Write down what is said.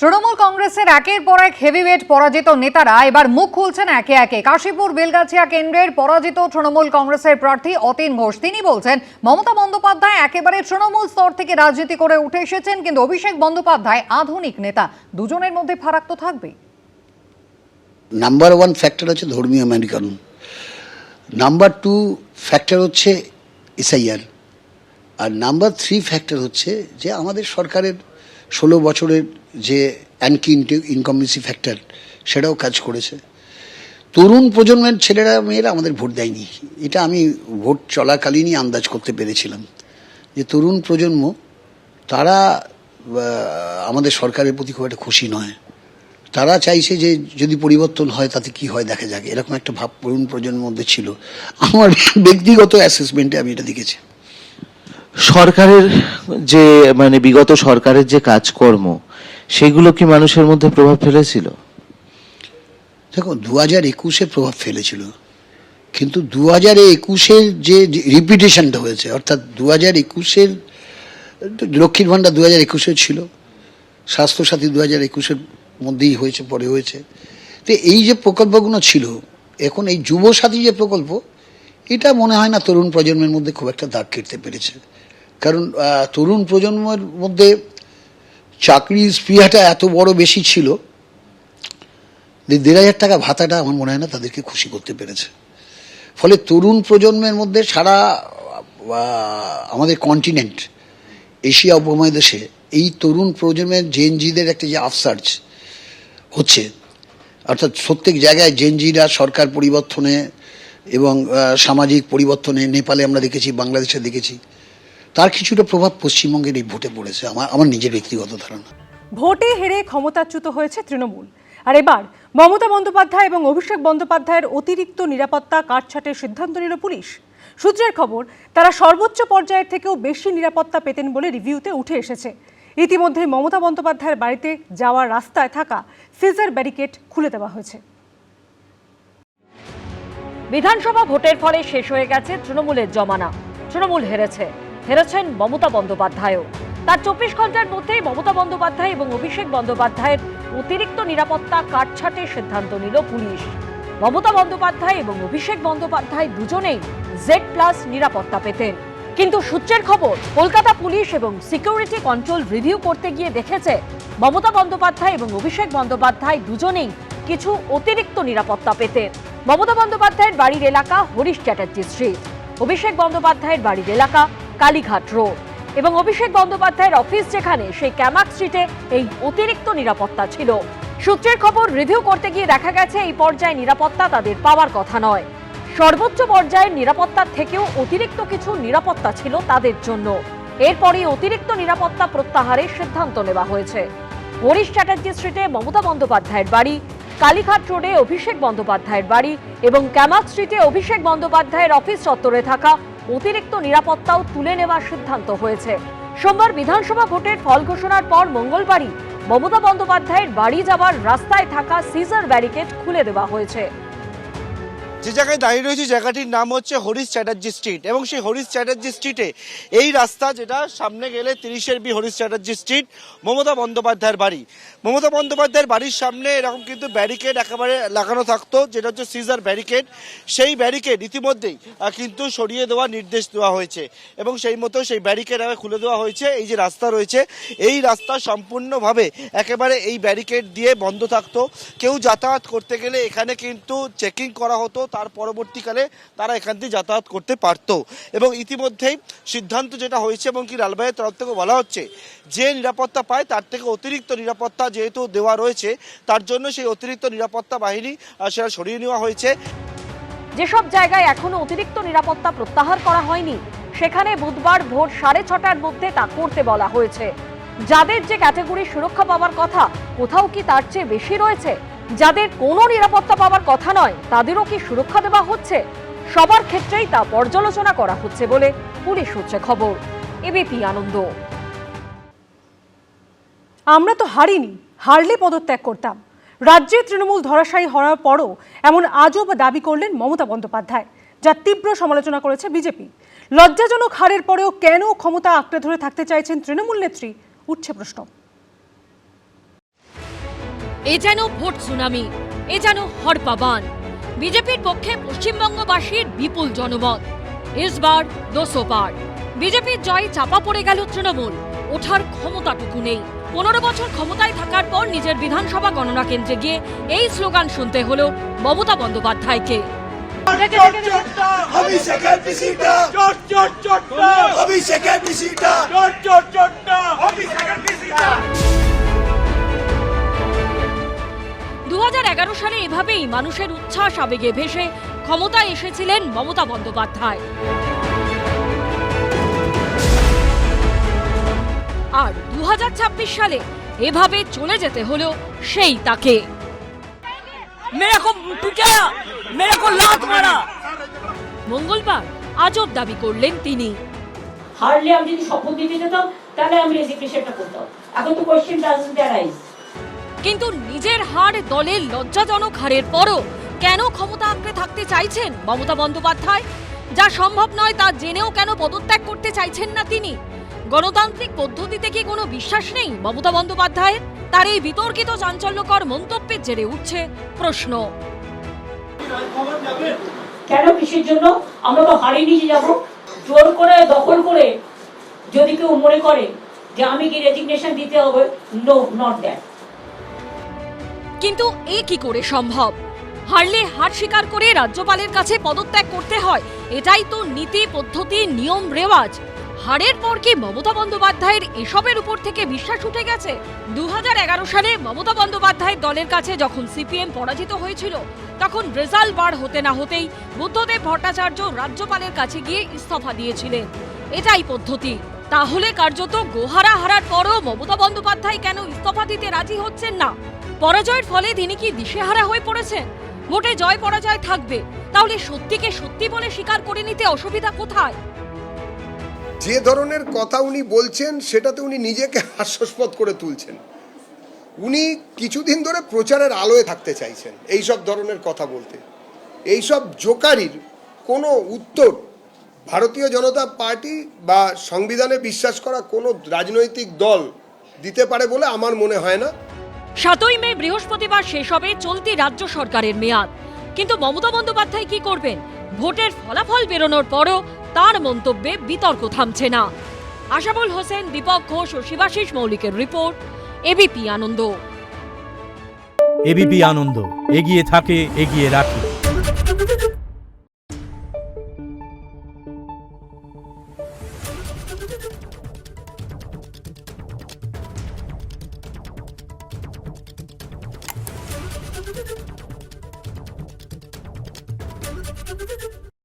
তৃণমূল কংগ্রেসের একের পর এক হেভিওয়েট পরাজিত নেতারা এবার মুখ খুলছেন একে একে। কাশীপুর বেলগাছিয়া কেন্দ্রের পরাজিত তৃণমূল কংগ্রেসের প্রার্থী অতীন ঘোষ তিনি বলছেন, মমতা বন্দ্যোপাধ্যায় একেবারে তৃণমূল স্তর থেকে রাজনীতি করে উঠে এসেছেন, কিন্তু অভিষেক বন্দ্যোপাধ্যায় আধুনিক নেতা। দুজনের মধ্যে ফারাক তো থাকবেই। নাম্বার 1 ফ্যাক্টর হচ্ছে ধর্মীয় আমেরিকান, নাম্বার 2 ফ্যাক্টর হচ্ছে এসআইআর, আর নাম্বার 3 ফ্যাক্টর হচ্ছে যে আমাদের সরকারের 16 বছরের যে অ্যান্টি ইনকমবেন্সি ফ্যাক্টর সেটাও কাজ করেছে। তরুণ প্রজন্মের ছেলেরা মেয়েরা আমাদের ভোট দেয়নি, এটা আমি ভোট চলাকালীনই আন্দাজ করতে পেরেছিলাম যে তরুণ প্রজন্ম তারা আমাদের সরকারের প্রতি খুব একটা খুশি নয়। তারা চাইছে যে যদি পরিবর্তন হয় তাতে কি হয় দেখা যাক, এরকম একটা ভাব তরুণ প্রজন্মের মধ্যে ছিল। আমার ব্যক্তিগত অ্যাসেসমেন্টে আমি এটা দেখেছি। সরকারের যে বিগত সরকারের যে কাজকর্ম সেগুলো কি মানুষের মধ্যে প্রভাব ফেলেছিল? দেখো 2021-এ প্রভাব ফেলেছিল, কিন্তু 2021-এর যে রিপিটেশনটা হয়েছে, অর্থাৎ 2021-এর লক্ষ্মীর ভাণ্ডার 2021-এ ছিল, স্বাস্থ্যসাথী 2021-এর মধ্যেই হয়েছে, পরে হয়েছে। তো এই যে প্রকল্পগুলো ছিল, এখন এই যুবসাথী যে প্রকল্প, এটা মনে হয় না তরুণ প্রজন্মের মধ্যে খুব একটা দাগ কেটে পেরেছে। কারণ তরুণ প্রজন্মের মধ্যে চাকরির স্পৃহাটা এত বড় বেশি ছিল, 1,500 টাকা ভাতাটা আমার মনে হয় না তাদেরকে খুশি করতে পেরেছে। ফলে তরুণ প্রজন্মের মধ্যে সারা আমাদের কন্টিনেন্ট এশিয়া উপমহাদেশে এই তরুণ প্রজন্মের জেনজিদের একটা যে আপসার্চ হচ্ছে, অর্থাৎ প্রত্যেক জায়গায় জেনজিরা সরকার পরিবর্তনে এবং সামাজিক পরিবর্তনে, নেপালে আমরা দেখেছি, বাংলাদেশে দেখেছি, তার কিছুটা প্রভাব পশ্চিমবঙ্গের এই ভোটে পড়েছে, আমার নিজের ব্যক্তিগত ধারণা। ভোটে হেরে ক্ষমতাচ্যুত হয়েছে তৃণমূল, আর এবার মমতা বন্দ্যোপাধ্যায় এবং অভিষেক বন্দ্যোপাধ্যায়ের অতিরিক্ত নিরাপত্তা কাটছাঁটের সিদ্ধান্ত নিল পুলিশ। সূত্রের খবর, তারা সর্বোচ্চ পর্যায়ের থেকেও বেশি নিরাপত্তা পেতেন বলে রিভিউতে উঠে এসেছে। ইতিমধ্যে মমতা বন্দ্যোপাধ্যায়ের বাড়িতে যাওয়ার রাস্তায় থাকা সিজার ব্যারিকেড খুলে দেওয়া হয়েছে। বিধানসভা ভোটের ফলে শেষ হয়ে গেছে তৃণমূলের জমানা। তৃণমূল হেরেছেন মমতা বন্দ্যোপাধ্যায়ও। তার 24 ঘন্টার মধ্যেই মমতা বন্দ্যোপাধ্যায় এবং অভিষেক বন্দ্যোপাধ্যায়ের অতিরিক্ত নিরাপত্তা কাটছাঁটের সিদ্ধান্ত নিল পুলিশ। মমতা বন্দ্যোপাধ্যায় এবং অভিষেক বন্দ্যোপাধ্যায় দুজনেই Z+ নিরাপত্তা পেতেন, কিন্তু সূত্রের খবর, কলকাতা পুলিশ এবং সিকিউরিটি কন্ট্রোল রিভিউ করতে গিয়ে দেখেছে মমতা বন্দ্যোপাধ্যায় এবং অভিষেক বন্দ্যোপাধ্যায় দুজনেই কিছু অতিরিক্ত নিরাপত্তা পেতেন। মমতা বন্দ্যোপাধ্যায়ের বাড়ির এলাকা হরিশ চ্যাটার্জি স্ট্রিট, অভিষেক বন্দ্যোপাধ্যায়ের বাড়ির এলাকা কালীঘাট রোড, এবং অভিষেক বন্দ্যোপাধ্যায়ের অফিস যেখানে, সেই ক্যামাক স্ট্রিটে এই অতিরিক্ত নিরাপত্তা ছিল। সূত্রের খবর, রিভিউ করতে গিয়ে দেখা গেছে এই পর্যায়ে নিরাপত্তা তাদের পাওয়ার কথা নয়। সর্বোচ্চ পর্যায়ের নিরাপত্তার থেকেও অতিরিক্ত কিছু নিরাপত্তা ছিল তাদের জন্য। এরপরই অতিরিক্ত নিরাপত্তা প্রত্যাহারের সিদ্ধান্ত নেওয়া হয়েছে। হরিশ চ্যাটার্জি স্ট্রিটে মমতা বন্দ্যোপাধ্যায়ের বাড়ি, কালীঘাট রোডে অভিষেক বন্দ্যোপাধ্যায়ের বাড়ি এবং ক্যামাক স্ট্রিটে অভিষেক বন্দ্যোপাধ্যায়ের অফিস চত্বরে থাকা অতিরিক্ত নিরাপত্তাও তুলে নেওয়ার সিদ্ধান্ত হয়েছে। সোমবার বিধানসভা ভোটের ফল ঘোষণার পর মঙ্গলবারই মমতা বন্দ্যোপাধ্যায়ের বাড়ি যাওয়ার রাস্তায় থাকা সিজার ব্যারিকেড খুলে দেওয়া হয়েছে। যে জায়গায় দাঁড়িয়ে রয়েছে জায়গাটির নাম হচ্ছে হরিশ চ্যাটার্জি স্ট্রিট, এবং সেই হরিশ চ্যাটার্জি স্ট্রিটে এই রাস্তা, যেটা সামনে গেলে 30 বি হরিশ চ্যাটার্জি স্ট্রিট, মমতা বন্দ্যোপাধ্যায়ের বাড়ি। মমতা বন্দ্যোপাধ্যায়ের বাড়ির সামনে এরকম কিন্তু ব্যারিকেড একেবারে লাগানো থাকতো, যেটা হচ্ছে সিজার ব্যারিকেড। সেই ব্যারিকেড ইতিমধ্যেই কিন্তু সরিয়ে দেওয়ার নির্দেশ দেওয়া হয়েছে, এবং সেই মতো সেই ব্যারিকেড খুলে দেওয়া হয়েছে। এই যে রাস্তা রয়েছে, এই রাস্তা সম্পূর্ণভাবে একেবারে এই ব্যারিকেড দিয়ে বন্ধ থাকতো। কেউ যাতায়াত করতে গেলে এখানে কিন্তু চেকিং করা হতো, তার পরবর্তীকালে তারা এখান থেকে যাতায়াত করতে পারত। এবং ইতিমধ্যেই সিদ্ধান্ত যেটা হয়েছে, এবং কি লালবাইয়ের তরফ থেকে বলা হচ্ছে, যে নিরাপত্তা পায় তার থেকে অতিরিক্ত নিরাপত্তা যেহেতু দেওয়া রয়েছে, তার জন্য সেই অতিরিক্ত নিরাপত্তা বাহিনী সেটা সরিয়ে নেওয়া হয়েছে। যেসব জায়গায় এখনো অতিরিক্ত নিরাপত্তা প্রত্যাহার করা হয়নি, সেখানে বুধবার ভোর 6:30টার মধ্যে তা করতে বলা হয়েছে। যাদের যে ক্যাটাগরি সুরক্ষা পাওয়ার কথা, কোথাও কি তার চেয়ে বেশি রয়েছে? যাদের কোনো নিরাপত্তা পাওয়ার কথা নয়, তাদেরও কি সুরক্ষা দেওয়া হচ্ছে? সবার ক্ষেত্রেই তা পর্যালোচনা করা হচ্ছে বলে পুলিশ সূত্রে খবর। এবিপি আনন্দ। আমরা তো হারিনি, হারলে পদত্যাগ করতাম। রাজ্যে তৃণমূল ধরাশায়ী হওয়ার পরও এমন আজব দাবি করলেন মমতা বন্দ্যোপাধ্যায়, যার তীব্র সমালোচনা করেছে বিজেপি। লজ্জাজনক হারের পরেও কেন ক্ষমতা আঁকড়ে ধরে থাকতে চাইছেন তৃণমূল নেত্রী, উঠছে প্রশ্ন। এ যেন ভোট সুনামি, এ যেন হরপাবান। বিজেপির পক্ষে পশ্চিমবঙ্গবাসীর বিপুল জনমত। ইসবার 200 পার। বিজেপির জয় চাপা পড়ে গেল তৃণমূল, ওঠার ক্ষমতাটুকু নেই। 15 বছর ক্ষমতায় থাকার পর নিজের বিধানসভা গণনা কেন্দ্রে গিয়ে এই স্লোগান শুনতে হলো মমতা বন্দ্যোপাধ্যায়কে। অভিষেকের পিসিটা চট চট চট অভিষেকের পিসিটা চট চট চট অভিষেকের পিসিটা। 2011 সালে এভাবেই মানুষের উচ্ছ্বাস আবেগে ভেসে ক্ষমতায় এসেছিলেন মমতা বন্দ্যোপাধ্যায়। আর 2026 সালে এভাবে চলে যেতে হলো সেই তাকে। মঙ্গলবার আজব দাবি করলেন তিনি। হারলে আমি যদি শপথ দিতে যেতাম তাহলে আমি রেজিগনেশনটা করতাম। এখন তো কোশ্চেন ডাজন্ট অ্যারাইজ। কিন্তু নিজের হার দলের লজ্জাজনক হারের পরও কেন ক্ষমতা আঁকড়ে থাকতে চাইছেন মমতা বন্দ্যোপাধ্যায়? যা সম্ভব নয় তা জেনেও কেন পদত্যাগ করতে চাইছেন না তিনি? গণতান্ত্রিক পদ্ধতিতে কি কোনো বিশ্বাস নেই মমতা বন্দ্যোপাধ্যায়ের? তার এই বিতর্কিত চাঞ্চল্যকর মন্তব্যের জেরে উঠছে প্রশ্ন। কেন কিসের জন্য? আমরা তো হারিয়ে নিয়ে যাব। জোর করে দখল করে যদি কেউ মনে করে যে আমি কি রেজিগনেশন দিতে হবে, নো, নট দ্যাট। কিন্তু এ কি করে সম্ভব? হারলে হার স্বীকার করে রাজ্যপালের কাছে পদত্যাগ করতে হয়, এটাই তো নীতি, পদ্ধতি, নিয়ম, রেওয়াজ। হারের পর কি মমতা বন্দ্যোপাধ্যায়ের এসবের উপর থেকে বিশ্বাস উঠে গেছে? 2011 সালে মমতা বন্দ্যোপাধ্যায়ের দলের কাছে যখন সিপিএম পরাজিত হয়েছিল, তখন রেজাল্ট বার হতে না হতেই বুদ্ধদেব ভট্টাচার্য রাজ্যপালের কাছে গিয়ে ইস্তফা দিয়েছিলেন। এটাই পদ্ধতি। তাহলে কার্যত গোহারা হারার পরও মমতা বন্দ্যোপাধ্যায় কেন ইস্তফা দিতে রাজি হচ্ছেন না? পরাজয়ের ফলে তিনি কি দিশেহারা হয়ে পড়েছেন? ভোটে জয় পরাজয় থাকবে, তাহলে সত্যিকে সত্যি বলে স্বীকার করে নিতে অসুবিধা কোথায়? যে ধরনের কথা উনি বলছেন সেটাতে উনি নিজেকে হাস্যাস্পদ করে তুলছেন। উনি কিছুদিন ধরে প্রচারের আলোয় থাকতে চাইছেন এইসব ধরনের কথা বলতে। এইসব জোকারির কোনো উত্তর ভারতীয় জনতা পার্টি বা সংবিধানে বিশ্বাস করা কোনো রাজনৈতিক দল দিতে পারে বলে আমার মনে হয় না। 7ই মে বৃহস্পতিবার শেষ হবে চলতি রাজ্য সরকারের মেয়াদ। কিন্তু মমতা বন্দ্যোপাধ্যায় কি করবেন? ভোটের ফলাফল বেরোনোর পরও তার মন্তব্যে বিতর্ক থামছে না। আশাবুল হোসেন, দীপক ঘোষ ও শিবাশিস মৌলিকের রিপোর্ট, এবিপি আনন্দ। এবিপি আনন্দ, এগিয়ে থাকে, এগিয়ে রাখে। Thank you.